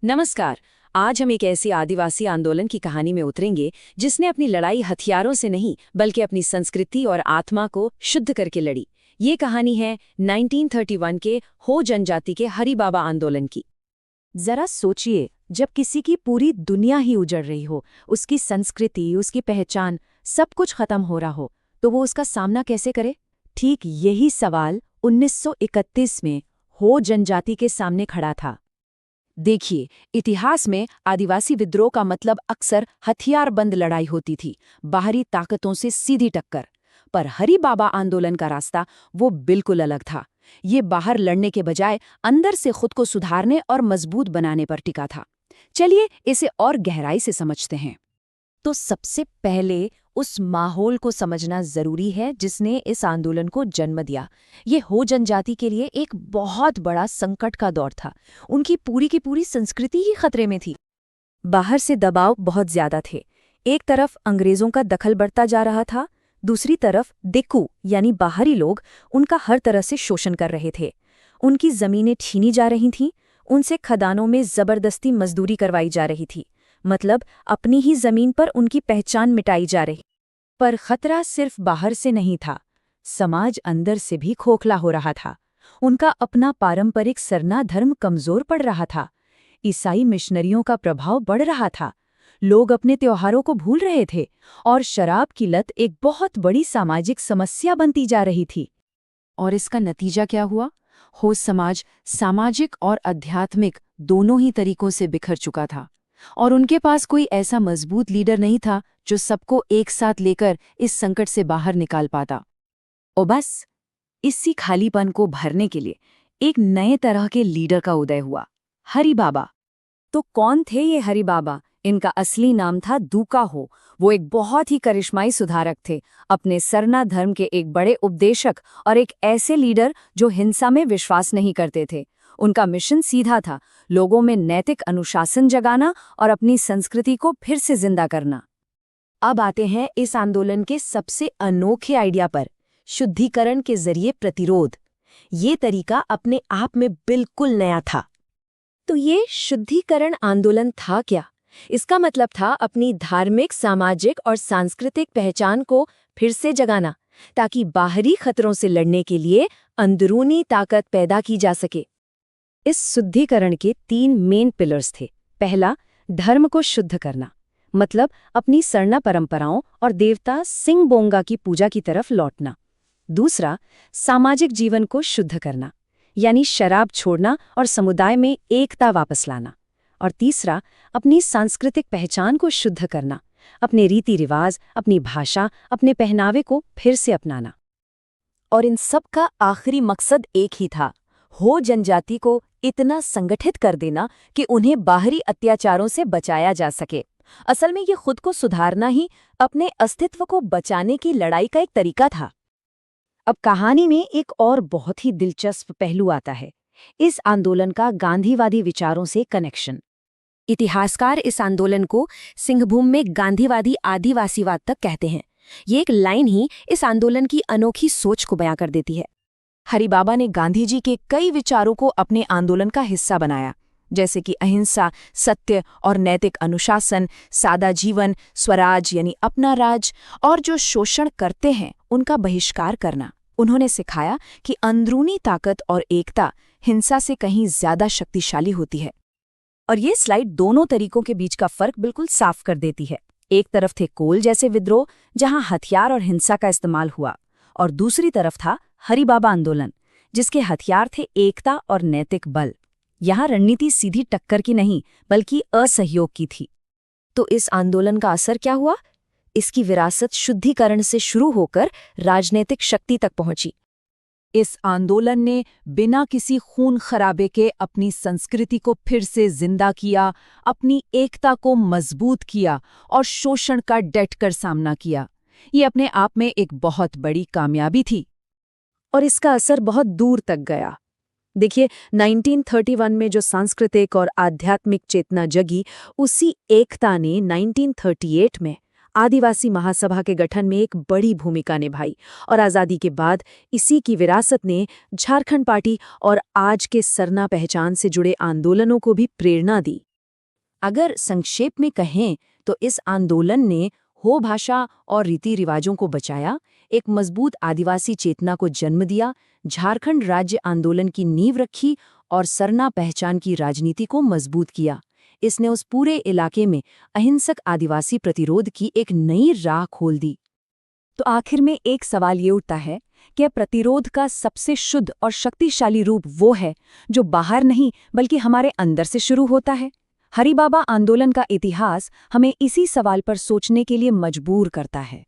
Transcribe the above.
नमस्कार। आज हम एक ऐसी आदिवासी आंदोलन की कहानी में उतरेंगे जिसने अपनी लड़ाई हथियारों से नहीं बल्कि अपनी संस्कृति और आत्मा को शुद्ध करके लड़ी। ये कहानी है 1931 के हो जनजाति के हरि बाबा आंदोलन की। जरा सोचिए, जब किसी की पूरी दुनिया ही उजड़ रही हो, उसकी संस्कृति, उसकी पहचान, सब कुछ खत्म हो रहा हो, तो वो उसका सामना कैसे करे? ठीक यही सवाल 1931 में हो जनजाति के सामने खड़ा था। देखिए, इतिहास में आदिवासी विद्रोह का मतलब अक्सर हथियारबंद लड़ाई होती थी, बाहरी ताकतों से सीधी टक्कर। पर हरि बाबा आंदोलन का रास्ता वो बिल्कुल अलग था। ये बाहर लड़ने के बजाय अंदर से खुद को सुधारने और मजबूत बनाने पर टिका था। चलिए इसे और गहराई से समझते हैं। तो सबसे पहले उस माहौल को समझना जरूरी है जिसने इस आंदोलन को जन्म दिया। ये हो जनजाति के लिए एक बहुत बड़ा संकट का दौर था। उनकी पूरी की पूरी संस्कृति ही खतरे में थी। बाहर से दबाव बहुत ज्यादा थे। एक तरफ अंग्रेजों का दखल बढ़ता जा रहा था, दूसरी तरफ दिक्कू यानी बाहरी लोग उनका हर तरह से शोषण कर रहे थे। उनकी जमीनें छीनी जा रही थीं, उनसे खदानों में जबरदस्ती मजदूरी करवाई जा रही थी। मतलब अपनी ही जमीन पर उनकी पहचान मिटाई जा रही। पर खतरा सिर्फ बाहर से नहीं था, समाज अंदर से भी खोखला हो रहा था। उनका अपना पारंपरिक सरना धर्म कमजोर पड़ रहा था। ईसाई मिशनरियों का प्रभाव बढ़ रहा था। लोग अपने त्योहारों को भूल रहे थे और शराब की लत एक बहुत बड़ी सामाजिक समस्या बनती जा रही थी। और इसका नतीजा क्या हुआ? हो समाज सामाजिक और आध्यात्मिक दोनों ही तरीकों से बिखर चुका था, और उनके पास कोई ऐसा मजबूत लीडर नहीं था जो सबको एक साथ लेकर इस संकट से बाहर निकाल पाता। और बस इसी खालीपन को भरने के लिए एक नए तरह के लीडर का उदय हुआ, हरि बाबा। तो कौन थे ये हरि बाबा? इनका असली नाम था दूका हो। वो एक बहुत ही करिश्माई सुधारक थे, अपने सरना धर्म के एक बड़े उपदेशक और एक ऐसे लीडर जो हिंसा में विश्वास नहीं करते थे। उनका मिशन सीधा था, लोगों में नैतिक अनुशासन जगाना और अपनी संस्कृति को फिर से जिंदा करना। अब आते हैं इस आंदोलन के सबसे अनोखे आइडिया पर, शुद्धिकरण के जरिए प्रतिरोध। ये तरीका अपने आप में बिल्कुल नया था। तो ये शुद्धिकरण आंदोलन था क्या? इसका मतलब था अपनी धार्मिक, सामाजिक और सांस्कृतिक पहचान को फिर से जगाना, ताकि बाहरी खतरों से लड़ने के लिए अंदरूनी ताकत पैदा की जा सके। इस शुद्धिकरण के 3 मेन पिलर्स थे। पहला, धर्म को शुद्ध करना, मतलब अपनी सरना परंपराओं और देवता सिंह बोंगा की पूजा की तरफ लौटना। दूसरा, सामाजिक जीवन को शुद्ध करना, यानी शराब छोड़ना और समुदाय में एकता वापस लाना। और तीसरा, अपनी सांस्कृतिक पहचान को शुद्ध करना, अपने रीति रिवाज, अपनी भाषा, अपने पहनावे को फिर से अपनाना। और इन सब का आखिरी मकसद एक ही था, हो जनजाति को इतना संगठित कर देना कि उन्हें बाहरी अत्याचारों से बचाया जा सके। असल में ये खुद को सुधारना ही अपने अस्तित्व को बचाने की लड़ाई का एक तरीका था। अब कहानी में एक और बहुत ही दिलचस्प पहलू आता है, इस आंदोलन का गांधीवादी विचारों से कनेक्शन। इतिहासकार इस आंदोलन को सिंहभूम में गांधीवादी आदिवासीवाद तक कहते हैं। ये एक लाइन ही इस आंदोलन की अनोखी सोच को बयां कर देती है। हरि बाबा ने गांधी जी के कई विचारों को अपने आंदोलन का हिस्सा बनाया, जैसे कि अहिंसा, सत्य और नैतिक अनुशासन, सादा जीवन, स्वराज यानी अपना राज, और जो शोषण करते हैं उनका बहिष्कार करना। उन्होंने सिखाया कि अंदरूनी ताकत और एकता हिंसा से कहीं ज्यादा शक्तिशाली होती है। और ये स्लाइड दोनों तरीकों के बीच का फर्क बिल्कुल साफ कर देती है। एक तरफ थे कोल जैसे विद्रोह, जहां हथियार और हिंसा का इस्तेमाल हुआ, और दूसरी तरफ था हरि बाबा आंदोलन, जिसके हथियार थे एकता और नैतिक बल। यहाँ रणनीति सीधी टक्कर की नहीं बल्कि असहयोग की थी। तो इस आंदोलन का असर क्या हुआ? इसकी विरासत शुद्धिकरण से शुरू होकर राजनीतिक शक्ति तक पहुंची। इस आंदोलन ने बिना किसी खून खराबे के अपनी संस्कृति को फिर से जिंदा किया, अपनी एकता को मजबूत किया और शोषण का डटकर सामना किया। ये अपने आप में एक बहुत बड़ी कामयाबी थी, और इसका असर बहुत दूर तक गया। देखिए, 1931 में जो सांस्कृतिक और आध्यात्मिक चेतना जगी, उसी एकता ने 1938 में आदिवासी महासभा के गठन में एक बड़ी भूमिका निभाई, और आज़ादी के बाद इसी की विरासत ने झारखंड पार्टी और आज के सरना पहचान से जुड़े आंदोलनों को भी प्रेरणा दी। अगर संक्षेप में कहें तो इस आंदोलन ने हो भाषा और रीति रिवाजों को बचाया, एक मजबूत आदिवासी चेतना को जन्म दिया, झारखंड राज्य आंदोलन की नींव रखी और सरना पहचान की राजनीति को मजबूत किया। इसने उस पूरे इलाके में अहिंसक आदिवासी प्रतिरोध की एक नई राह खोल दी। तो आखिर में एक सवाल ये उठता है कि प्रतिरोध का सबसे शुद्ध और शक्तिशाली रूप वो है जो बाहर नहीं बल्कि हमारे अंदर से शुरू होता है। हरिबाबा आंदोलन का इतिहास हमें इसी सवाल पर सोचने के लिए मजबूर करता है।